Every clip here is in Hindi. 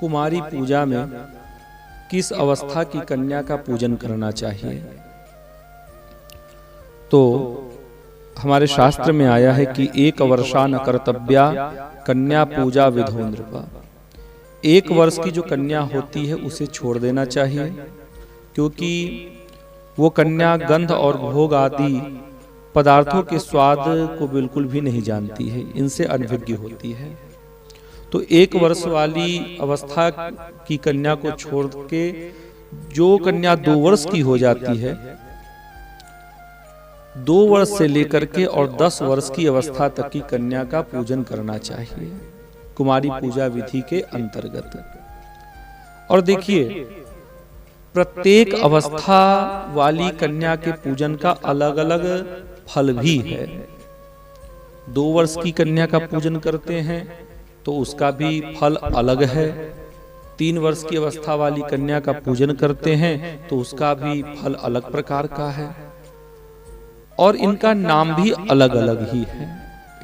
कुमारी पूजा में किस अवस्था की कन्या का पूजन करना चाहिए? तो हमारे शास्त्र में आया है कि 1 वर्षा न कर्तव्या कन्या पूजा विधो नृपा। 1 वर्ष की जो कन्या होती है उसे छोड़ देना चाहिए, क्योंकि वो कन्या गंध और भोग आदि पदार्थों के स्वाद को बिल्कुल भी नहीं जानती है, इनसे अनभिज्ञ होती है। तो 1 वर्ष वाली अवस्था की कन्या को छोड़ के जो कन्या 2 वर्ष की हो जाती है, 2 वर्ष से लेकर के और 10 वर्ष की अवस्था तक की कन्या का पूजन करना चाहिए कुमारी पूजा विधि के अंतर्गत। और देखिए, प्रत्येक अवस्था वाली कन्या के पूजन का अलग अलग फल भी है। 2 वर्ष की कन्या का पूजन करते हैं तो उसका भी फल अलग है। 3 वर्ष की अवस्था वाली कन्या का पूजन करते हैं तो उसका भी फल अलग प्रकार का है, और इनका नाम भी अलग अलग ही है।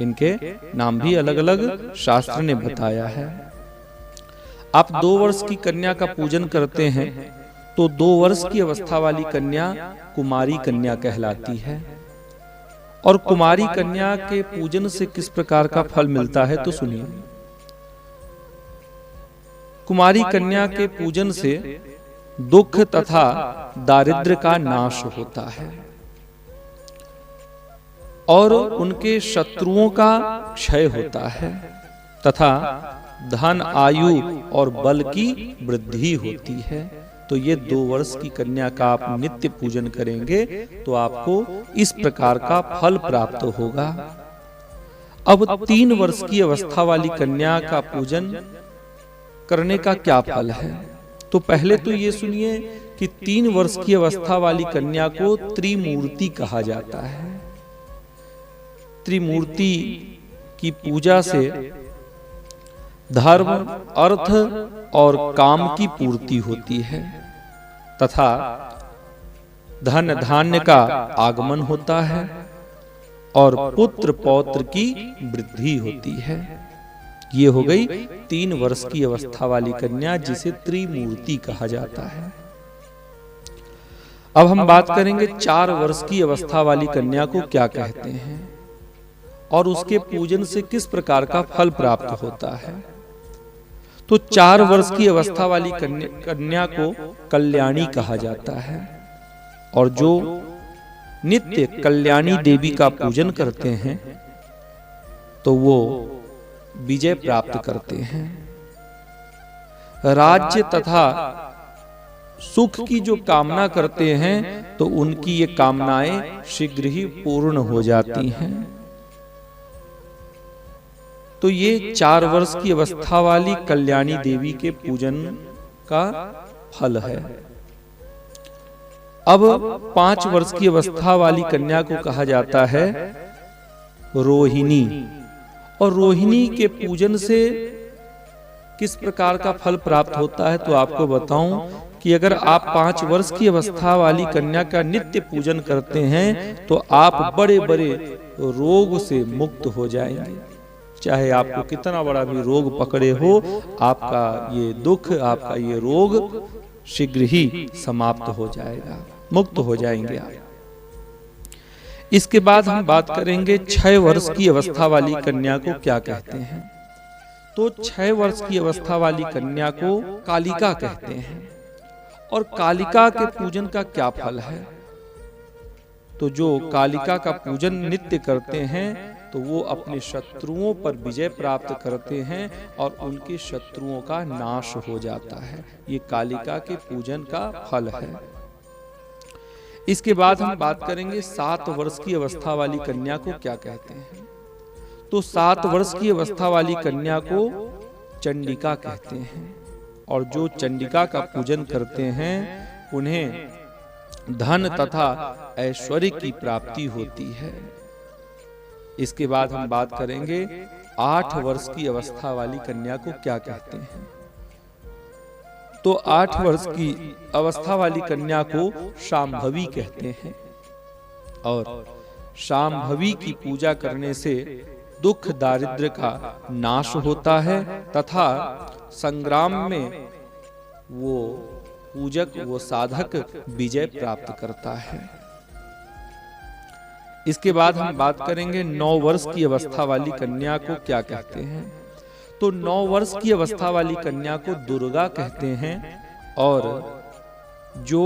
इनके नाम भी अलग अलग शास्त्र ने बताया है। आप 2 वर्ष की कन्या का पूजन करते हैं तो 2 वर्ष की अवस्था वाली कन्या कुमारी कन्या कहलाती है। और कुमारी कन्या के पूजन से किस प्रकार का फल मिलता है तो सुनिए। कुमारी कन्या के पूजन से दुख तथा दारिद्र्य का नाश होता है और उनके शत्रुओं का क्षय होता है तथा धन, आयु और बल की वृद्धि होती है। तो ये 2 वर्ष की कन्या का आप नित्य पूजन करेंगे तो आपको इस प्रकार का फल प्राप्त होगा। अब 3 वर्ष की अवस्था वाली कन्या का पूजन करने का क्या फल है? तो पहले तो ये सुनिए कि 3 वर्ष की अवस्था वाली कन्या को त्रिमूर्ति कहा जाता है। त्रिमूर्ति की पूजा से धर्म, अर्थ और काम की पूर्ति होती है तथा धन धान्य का आगमन होता है और पुत्र पौत्र की वृद्धि होती है। ये हो गई 3 वर्ष की अवस्था वाली कन्या, जिसे त्रिमूर्ति कहा जाता है। अब हम बात करेंगे 4 वर्ष की अवस्था वाली कन्या को क्या कहते हैं और उसके पूजन से किस प्रकार का फल प्राप्त होता है। तो 4 वर्ष की अवस्था वाली कन्या को कल्याणी कहा जाता है, और जो नित्य कल्याणी देवी का पूजन करते हैं तो वो विजय प्राप्त करते हैं। राज्य तथा सुख की जो कामना करते हैं तो उनकी ये कामनाएं शीघ्र ही पूर्ण हो जाती हैं। तो ये 4 वर्ष की अवस्था वाली कल्याणी देवी के पूजन का फल है। अब 5 वर्ष की अवस्था वाली कन्या को कहा जाता है रोहिणी, और रोहिणी के पूजन से किस प्रकार का फल प्राप्त होता है तो आपको बताऊं कि अगर आप 5 वर्ष की अवस्था वाली कन्या का नित्य पूजन करते हैं तो आप बड़े बड़े रोग से मुक्त हो जाएंगे। चाहे आपको कितना बड़ा भी रोग पकड़े हो, आपका ये दुख, आपका ये रोग शीघ्र ही समाप्त हो जाएगा, मुक्त हो जाएंगे आप। इसके बाद हम बात करेंगे 6 वर्ष की अवस्था वाली कन्या को क्या कहते हैं। तो 6 वर्ष की अवस्था वाली कन्या को कालिका कहते हैं, और कालिका के पूजन का क्या फल है। तो जो कालिका का पूजन नित्य करते हैं तो वो अपने शत्रुओं पर विजय प्राप्त करते हैं और उनके शत्रुओं का नाश हो जाता है। ये कालिका के पूजन का फल है। इसके बाद हम बात करेंगे 7 वर्ष की अवस्था वाली कन्या को क्या कहते हैं। तो 7 वर्ष की अवस्था वाली कन्या को चंडिका कहते हैं, और जो चंडिका का पूजन करते हैं उन्हें धन तथा ऐश्वर्य की प्राप्ति होती है। इसके बाद हम बात करेंगे 8 वर्ष की अवस्था वाली कन्या को क्या कहते हैं। तो 8 वर्ष की अवस्था वाली कन्या को शांभवी कहते हैं, और शांभवी की पूजा करने से दुख दारिद्र्य का नाश होता है तथा संग्राम में वो पूजक, वो साधक विजय प्राप्त करता है। इसके बाद हम बात करेंगे 9 वर्ष की अवस्था वाली कन्या को क्या कहते हैं। तो 9 वर्ष की अवस्था वाली कन्या को दुर्गा कहते हैं, और जो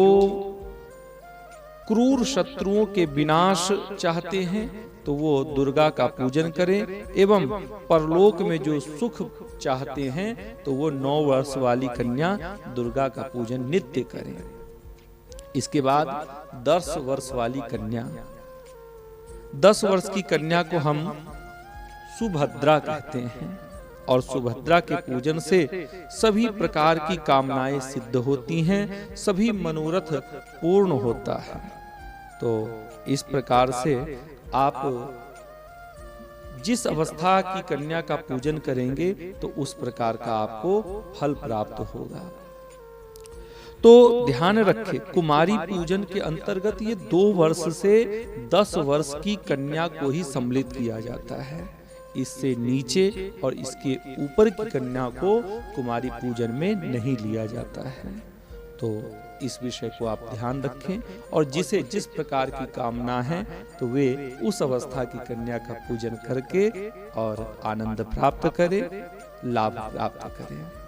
क्रूर शत्रुओं के विनाश चाहते हैं तो वो दुर्गा का पूजन करें, एवं परलोक में जो सुख चाहते हैं तो वो 9 वर्ष वाली कन्या दुर्गा का पूजन नित्य करें। इसके बाद 10 वर्ष वाली कन्या, 10 वर्ष की कन्या को हम सुभद्रा कहते हैं, और सुभद्रा के पूजन से सभी प्रकार की कामनाएं सिद्ध होती हैं, सभी मनोरथ पूर्ण होता है। तो इस प्रकार से आप जिस अवस्था की कन्या का पूजन करेंगे तो उस प्रकार का आपको फल प्राप्त होगा। तो ध्यान रखें, कुमारी पूजन के अंतर्गत ये 2 वर्ष से 10 वर्ष की कन्या को ही सम्मिलित किया जाता है। इससे नीचे और इसके ऊपर की कन्या को कुमारी पूजन में नहीं लिया जाता है। तो इस विषय को आप ध्यान रखें, और जिसे जिस प्रकार की कामना है तो वे उस अवस्था की कन्या का पूजन करके और आनंद प्राप्त करें, लाभ प्राप्त करें।